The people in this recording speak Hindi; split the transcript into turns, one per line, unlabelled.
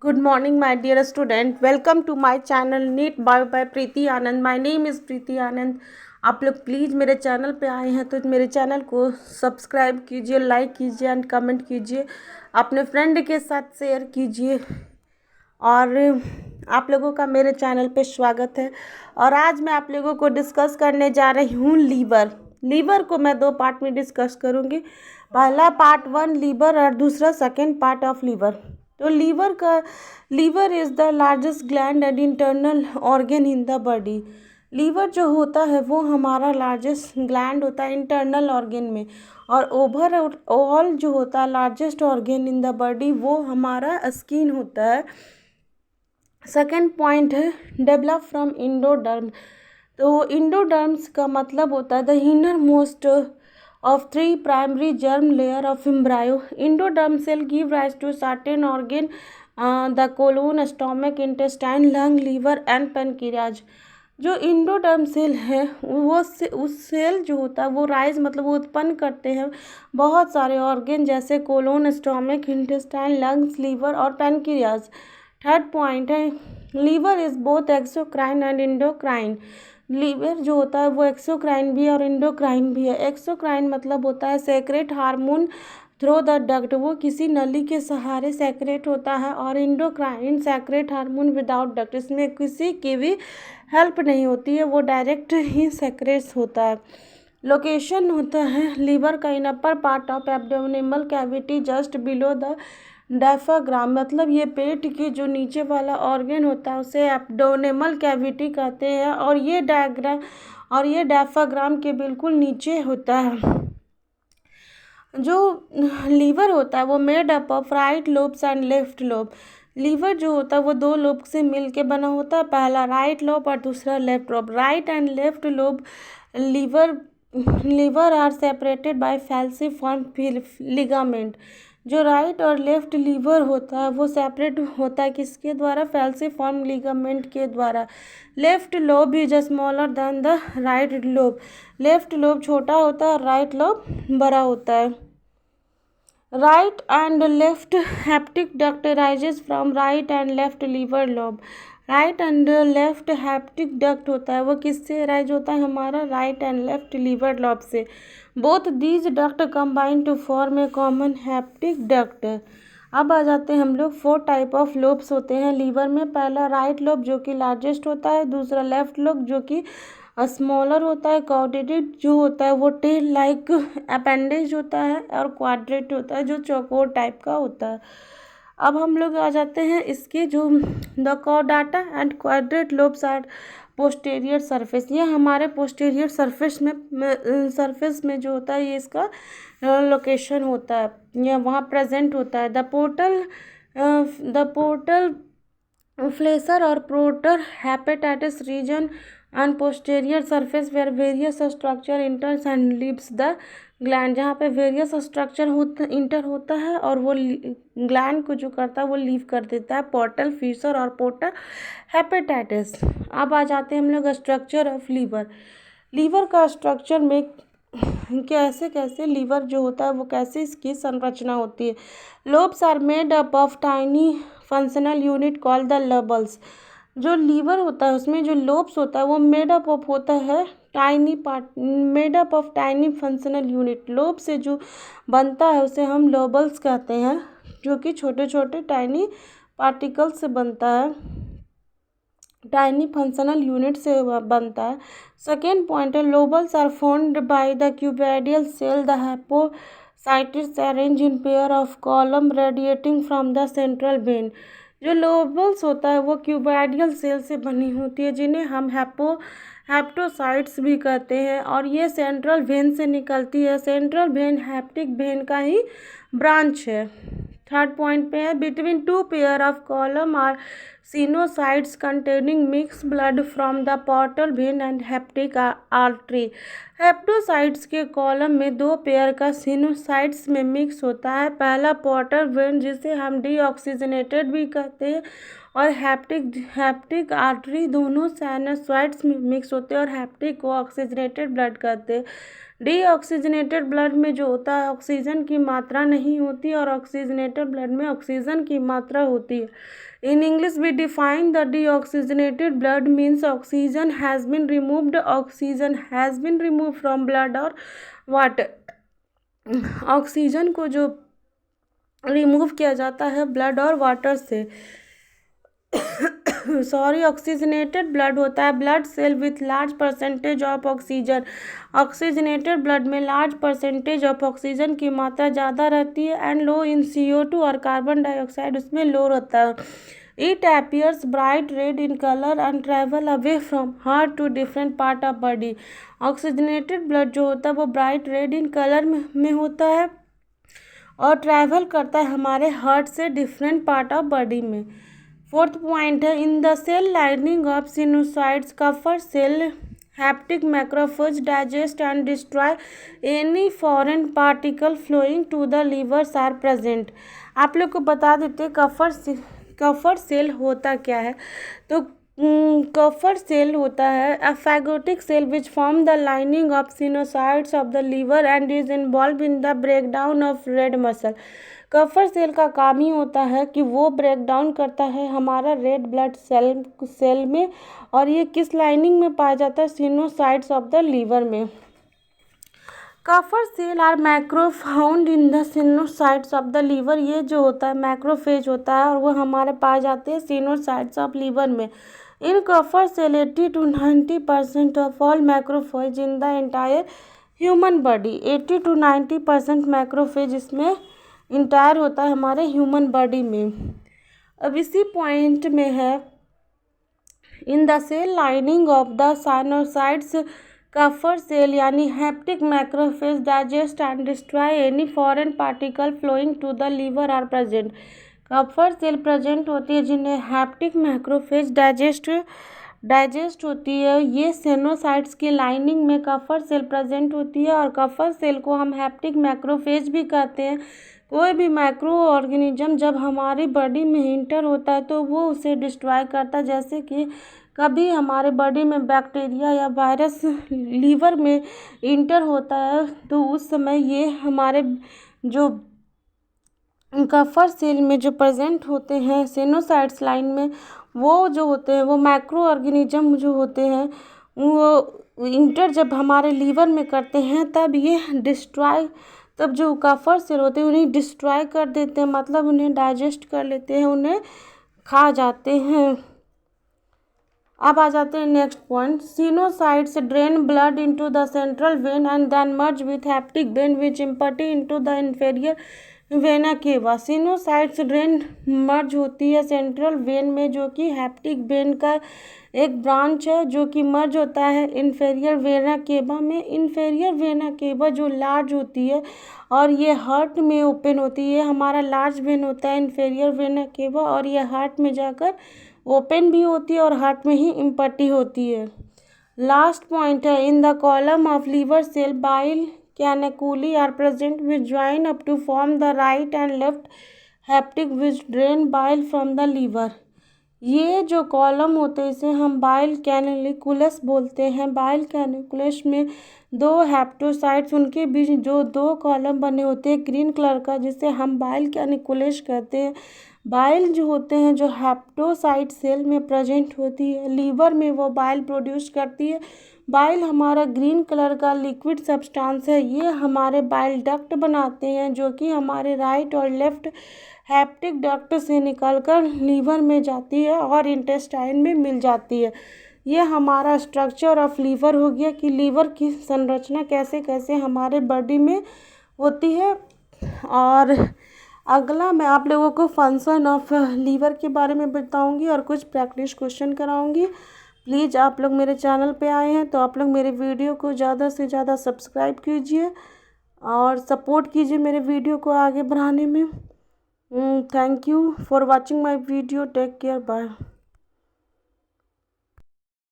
Good morning, my dear student. Welcome to my channel NEET Bio by Preeti Anand. My name is प्रीति आनंद. आप लोग प्लीज़ मेरे चैनल पे आए हैं तो मेरे चैनल को सब्सक्राइब कीजिए, लाइक कीजिए एंड कमेंट कीजिए, अपने फ्रेंड के साथ शेयर कीजिए. और आप लोगों का मेरे चैनल पे स्वागत है. और आज मैं आप लोगों को डिस्कस करने जा रही हूँ लीवर को मैं दो पार्ट में डिस्कस करूँगी. पहला पार्ट 1 लीवर और दूसरा सेकेंड पार्ट ऑफ लीवर. तो liver is the largest gland and internal organ in the body. Liver जो होता है वो हमारा लार्जेस्ट ग्लैंड होता है इंटरनल ऑर्गन में, और ओवरऑल जो होता है largest organ in the body वो हमारा स्किन होता है. सेकेंड पॉइंट है डेवलप फ्रॉम इंडोडर्म. तो इंडोडर्म्स का मतलब होता है the inner most of three primary germ layer of embryo. Endoderm cell give rise to certain organ, the colon, stomach, intestine, lung, liver and pancreas. जो इंडोडर्म सेल है वो उस सेल जो होता है वो राइज मतलब वो उत्पन्न करते हैं बहुत सारे ऑर्गन जैसे colon, stomach, intestine, lungs, liver और पैनक्रियाज. थर्ड पॉइंट है liver is both exocrine and endocrine. Liver जो होता है वो एक्सोक्राइन भी है और इंडोक्राइन भी है. एक्सोक्राइन मतलब होता है secrete hormone through the duct, वो किसी नली के सहारे सेक्रेट होता है. और endocrine secrete hormone without duct, इसमें किसी की भी हेल्प नहीं होती है, वो डायरेक्ट ही सेक्रेट होता है. लोकेशन होता है लीवर का in upper part of abdominal cavity just below the diaphragm. मतलब ये पेट की जो नीचे वाला ऑर्गन होता है उसे एब्डोमिनल कैविटी कहते हैं, और ये डायफ्राम के बिल्कुल नीचे होता है. जो लीवर होता है वो made up of right lobes and left lobe. Liver जो होता है वो दो लोब से मिलके बना होता है, पहला राइट लोब और दूसरा left lobe. Right and left lobe liver are separated by falciform ligament. जो राइट और लेफ्ट लीवर होता है वो सेपरेट होता है किसके द्वारा? फैल्सिफॉर्म लिगामेंट के द्वारा. Left lobe is smaller than the right lobe. Left lobe छोटा होता है और राइट लोब बड़ा होता है. Right and left hepatic duct rises from right and left liver lobe. Right and left hepatic duct होता है वो किससे राइज होता है? हमारा right and left liver lobe से. Both these duct combine to form a common hepatic duct. अब आ जाते हैं हम लोग 4 टाइप ऑफ लोब्स होते हैं लीवर में. पहला राइट लोब जो कि लार्जेस्ट होता है, दूसरा लेफ्ट लोब जो कि स्मॉलर होता है, कॉर्डेटेड जो होता है वो टेल लाइक अपेंडेज होता है, और क्वाड्रेट होता है जो चौकोर टाइप का होता है. अब हम लोग आ जाते हैं इसके जो the caudate and quadrate lobes are posterior surface. ये हमारे पोस्टीरियर सरफेस में जो होता है ये इसका लोकेशन होता है, ये वहाँ प्रेजेंट होता है. द पोर्टल फ्लेसर और porta hepatis region and posterior surface where various structure enters and leaves the gland. जहाँ पे वेरियस स्ट्रक्चर इंटर होता है और वो ग्लैंड को जो करता है वो लीव कर देता है. पोर्टल फ्लेसर और पोर्टर हेपेटाइटिस. अब आ जाते हैं हम लोग स्ट्रक्चर ऑफ लीवर. लीवर का स्ट्रक्चर में कैसे लीवर जो होता है वो कैसे इसकी संरचना होती है. Lobes are made up of tiny functional unit called the lobules. जो लीवर होता है उसमें जो लोब्स होता है वो मेड अप ऑफ होता है made up of tiny functional unit. Lobe से जो बनता है उसे हम लोबल्स कहते हैं, जो कि छोटे छोटे टाइनी पार्टिकल से बनता है, टाइनी फंक्शनल यूनिट से बनता है. सेकेंड पॉइंट है lobules are formed by the cuboidal cell. The hepatocytes arrange in pair of column radiating from the central vein. जो लोबल्स होता है वो क्यूबोइडियल सेल से बनी होती है जिन्हें हम हेप्टोसाइट्स भी कहते हैं, और ये सेंट्रल वेन से निकलती है. सेंट्रल वेन हेप्टिक वेन का ही ब्रांच है. थर्ड पॉइंट पे है between 2 pair of column are sinusoids containing mix blood from the portal vein and hepatic artery. Hepatocytes के कॉलम में 2 पेयर का सिनोसाइट्स में मिक्स होता है. पहला पोर्टल वेन जिसे हम डीऑक्सीजनेटेड भी कहते हैं, और हेप्टिक आर्टरी दोनों साइनोसाइट्स में मिक्स होते हैं और हेप्टिक को ऑक्सीजनेटेड ब्लड कहते हैं. डीऑक्सीजनेटेड ब्लड में जो होता है ऑक्सीजन की मात्रा नहीं होती और ऑक्सीजनेटेड ब्लड में ऑक्सीजन की मात्रा होती है. In English, we define the deoxygenated blood means oxygen has been removed. Oxygen has been removed from blood or water. Oxygen को जो रिमूव किया जाता है ब्लड और वाटर से ऑक्सीजनेटेड ब्लड होता है blood cell with large percentage of oxygen. Oxygenated blood में लार्ज परसेंटेज ऑफ ऑक्सीजन की मात्रा ज़्यादा रहती है एंड लो इन CO2 और कार्बन डाइऑक्साइड उसमें लो रहता है। It appears bright red in color and travel away from heart to different part of body। Oxygenated blood जो होता है वो ब्राइट रेड इन कलर में होता है और ट्रैवल करता है हमारे हार्ट से डिफरेंट पार्ट ऑफ बॉडी में। फोर्थ पॉइंट है, in the cell lining of sinusoids Kupffer cell hepatic macrophage digest and destroy any foreign particle flowing to the livers are present. आप लोग को बता देते कफर सेल होता क्या है। तो कफर सेल होता है a phagocytic cell which form the lining of sinusoids of the liver and is involved in the breakdown of red muscle. Kupffer cell का काम ही होता है कि वो ब्रेक डाउन करता है हमारा रेड ब्लड सेल में, और ये किस लाइनिंग में पाया जाता है, सिनोसाइड्स ऑफ द लीवर में। Kupffer cell are macro found in the sinusoids of the liver. ये जो होता है मैक्रोफेज होता है और वो हमारे पाए जाते हैं सिनोसाइड्स ऑफ लीवर में। In Kupffer cell 80 to 90% of all macrophage in the entire human body. 80 to 90% macrophage इसमें इंटायर होता है हमारे ह्यूमन बॉडी में। अब इसी पॉइंट में है, in the cell lining of the sinusoids Kupffer cell यानी hepatic macrophage digest and destroy any foreign particle flowing to the liver are present. Kupffer cell present होती है जिन्हें हैप्टिक मैक्रोफेज डाइजेस्ट होती है। ये सेनोसाइट्स की लाइनिंग में कफर सेल प्रेजेंट होती है और कफर सेल को हम हैप्टिक मैक्रोफेज भी कहते हैं। कोई भी माइक्रो ऑर्गेनिज्म जब हमारी बॉडी में इंटर होता है तो वो उसे डिस्ट्रॉय करता है। जैसे कि कभी हमारे बॉडी में बैक्टीरिया या वायरस लीवर में इंटर होता है तो उस समय ये हमारे जो कफर सेल में जो प्रेजेंट होते हैं सेनोसाइट्स लाइन में, वो जो होते हैं वो माइक्रो ऑर्गेनिज्म जो होते हैं वो इंटर जब हमारे लीवर में करते हैं तब जो कफर सेल होते हैं उन्हें डिस्ट्रॉय कर देते हैं, मतलब उन्हें डाइजेस्ट कर लेते हैं, उन्हें खा जाते हैं। अब आ जाते हैं next point, sinusoids drain blood into the central vein and then merge with hepatic vein which empty into the inferior vena cava. Sinusoids drain मर्ज होती है सेंट्रल वेन में जो कि हैप्टिक वेन का एक ब्रांच है जो कि मर्ज होता है इन्फेरियर वेना केवा में। इन्फेरियर वेना केवा जो लार्ज होती है और ये हार्ट में ओपन होती है। हमारा लार्ज वेन होता है इन्फेरियर वेना केवा और ये हार्ट में जाकर ओपन भी होती है और हार्ट में ही इम्पटी होती है। लास्ट पॉइंट है, in the column of liver cell bile canaliculi are present which join up to form the right and left hepatic which drain bile from the liver. ये जो कॉलम होते हैं इसे हम बाइल कैनिकुलस बोलते हैं। बाइल कैनिकुलस में दो हैप्टोसाइट्स उनके बीच जो दो कॉलम बने होते हैं ग्रीन कलर का जिसे हम बाइल कैनिकुलस कहते हैं। बाइल जो होते हैं जो हैप्टोसाइट सेल में प्रेजेंट होती है लीवर में वो बाइल प्रोड्यूस करती है। बाइल हमारा ग्रीन कलर का लिक्विड सब्सटेंस है। ये हमारे बाइल डक्ट बनाते हैं जो कि हमारे राइट और लेफ्ट हैप्टिक डक्ट से निकलकर लीवर में जाती है और इंटेस्टाइन में मिल जाती है। ये हमारा स्ट्रक्चर ऑफ लीवर हो गया कि लीवर की संरचना कैसे कैसे हमारे बॉडी में होती है। और अगला मैं आप लोगों को फंक्शन ऑफ लीवर के बारे में बताऊंगी और कुछ प्रैक्टिस क्वेश्चन कराऊंगी। प्लीज़ आप लोग मेरे चैनल पे आए हैं तो आप लोग मेरे वीडियो को ज़्यादा से ज़्यादा सब्सक्राइब कीजिए और सपोर्ट कीजिए मेरे वीडियो को आगे बढ़ाने में। Thank you for watching my video. Take care, bye.